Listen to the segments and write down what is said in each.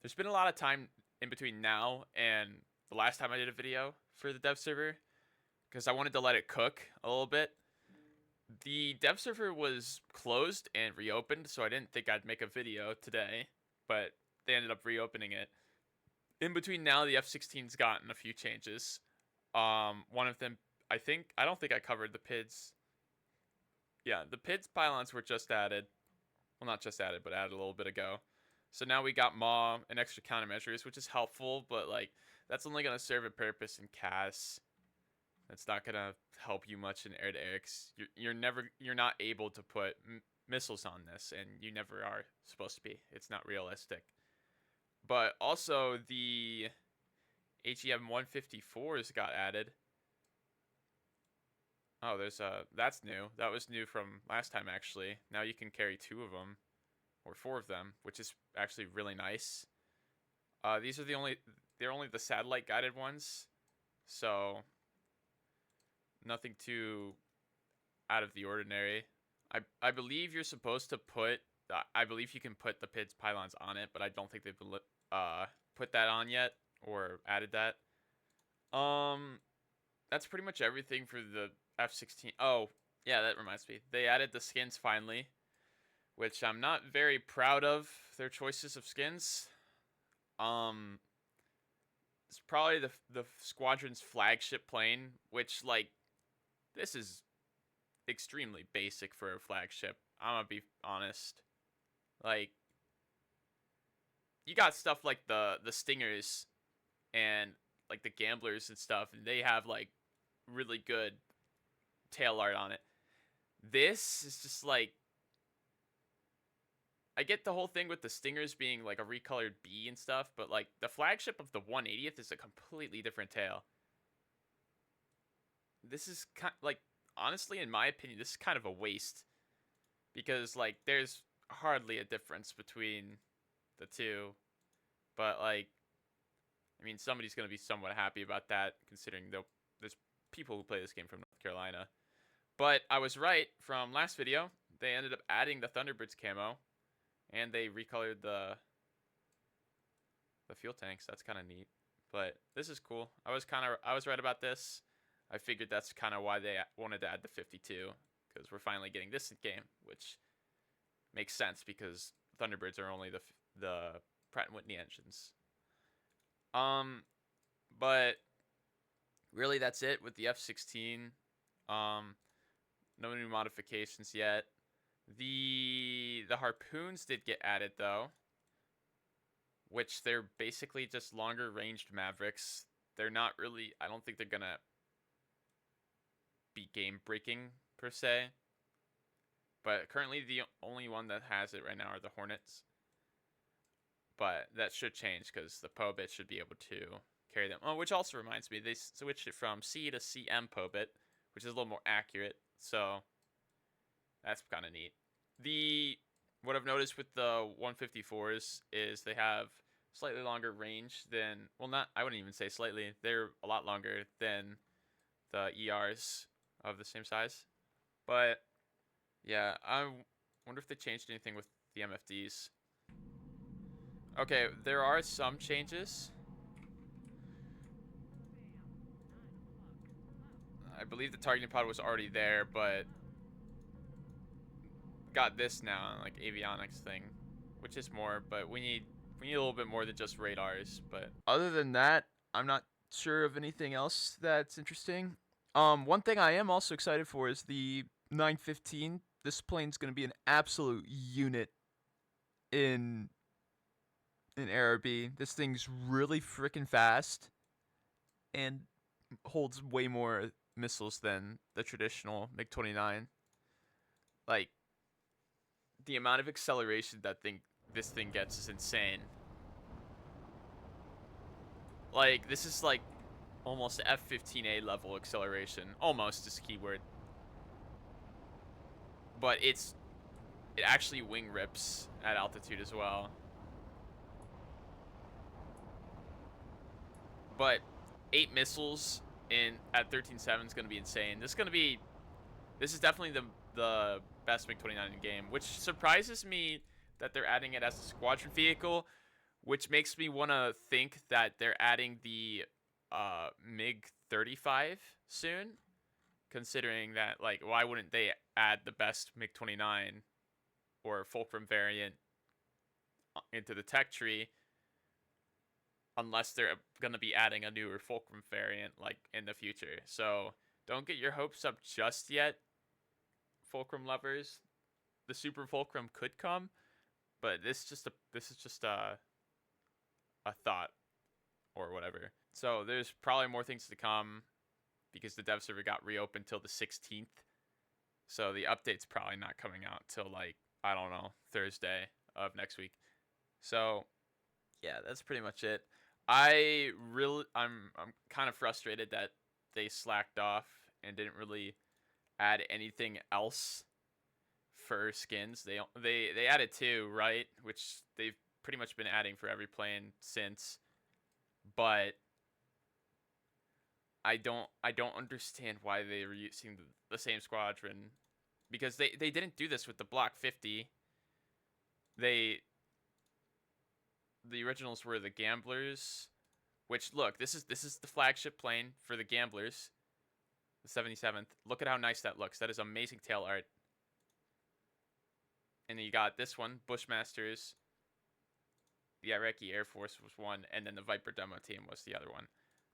There's been a lot of time in between now and the last time I did a video for the dev server because I wanted to let it cook a little bit. The dev server was closed and reopened, so I didn't think I'd make a video today, but they ended up reopening it. In between now, the F-16's gotten a few changes. One of them, I don't think I covered the PIDs. Yeah, the PIDs pylons were just added. Well, not just added, but added a little bit ago. So now we got MAW and extra countermeasures, which is helpful, but like that's only gonna serve a purpose in CAS. That's not gonna help you much in air-to-air. You're not able to put missiles on this, and you never are supposed to be. It's not realistic. But also the HEM 154s got added. Oh, that's new. That was new from last time actually. Now you can carry two of them or four of them, which is actually really nice. These are they're only the satellite guided ones, so nothing too out of the ordinary. I believe you're supposed to put. I believe you can put the PIDs pylons on it, but I don't think they've put that on yet or added that. That's pretty much everything for the F-16. Oh, yeah, that reminds me. They added the skins finally, which I'm not very proud of their choices of skins. It's probably the squadron's flagship plane, which like this is extremely basic for a flagship. I'm gonna be honest. Like you got stuff like the Stingers and like the Gamblers and stuff, and they have like really good tail art on it. This is just like I get the whole thing with the Stingers being like a recolored B and stuff, but like the flagship of the 180th is a completely different tail. This is kind like honestly, in my opinion, this is kind of a waste because like there's hardly a difference between the two, but like I mean somebody's gonna be somewhat happy about that considering there's people who play this game from North Carolina. But I was right from last video. They ended up adding the Thunderbirds camo, and they recolored the fuel tanks. That's kind of neat. But this is cool. I was right about this. I figured that's kind of why they wanted to add the 52 because we're finally getting this in game, which makes sense because Thunderbirds are only the Pratt and Whitney engines. But really that's it with the F-16. No new modifications yet. The harpoons did get added though, which they're basically just longer ranged Mavericks. They're not really. I don't think they're gonna be game breaking per se. But currently the only one that has it right now are the Hornets. But that should change because the Pobit should be able to carry them. Oh, which also reminds me, they switched it from C to CM Pobit, which is a little more accurate. So that's kind of neat. What I've noticed with the 154s is they have slightly longer range than not I wouldn't even say slightly. They're a lot longer than the ERs of the same size. But yeah, I wonder if they changed anything with the MFDs. Okay, there are some changes. I believe the targeting pod was already there, but got this now, like avionics thing, which is more, but we need a little bit more than just radars. But other than that, I'm not sure of anything else that's interesting. One thing I am also excited for is the 915. This plane's gonna be an absolute unit in ARB. This thing's really freaking fast and holds way more missiles than the traditional MiG-29. Like the amount of acceleration this thing gets is insane. Like this is like almost F-15A level acceleration. Almost is keyword. But it actually wing rips at altitude as well. But 8 missiles at 13.7 is going to be insane. This is definitely the best MiG-29 in the game, which surprises me that they're adding it as a squadron vehicle which makes me want to think that they're adding the MiG 35 soon. Considering that, like, why wouldn't they add the best MiG 29 or Fulcrum variant into the tech tree unless they're going to be adding a newer Fulcrum variant like in the future. So don't get your hopes up just yet, Fulcrum lovers. The Super Fulcrum could come, but this is just a thought or whatever. So there's probably more things to come because the dev server got reopened till the 16th. So the update's probably not coming out till like, I don't know, Thursday of next week. So yeah, that's pretty much it. I'm kind of frustrated that they slacked off and didn't really add anything else for skins. They added 2, right? Which they've pretty much been adding for every plane since. But I don't understand why they were using the same squadron, because they didn't do this with the Block 50. The originals were the Gamblers, which look, this is the flagship plane for the Gamblers, the 77th. Look at how nice that looks. That is amazing tail art. And then you got this one, Bushmasters. The Iraqi Air Force was one, and then the Viper demo team was the other one.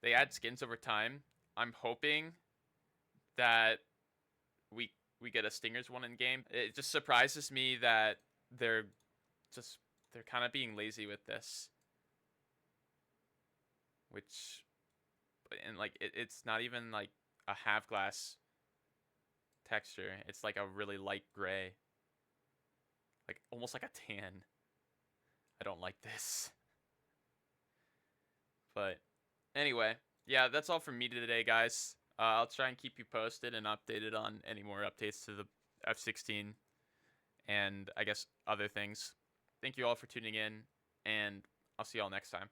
They add skins over time. I'm hoping that we get a Stingers one in game. It just surprises me that they're kind of being lazy with this. Which, and like it's not even like a half glass texture. It's like a really light gray. Like almost like a tan. I don't like this. But anyway, yeah, that's all from me today, guys. I'll try and keep you posted and updated on any more updates to the F-16 and I guess other things. Thank you all for tuning in, and I'll see you all next time.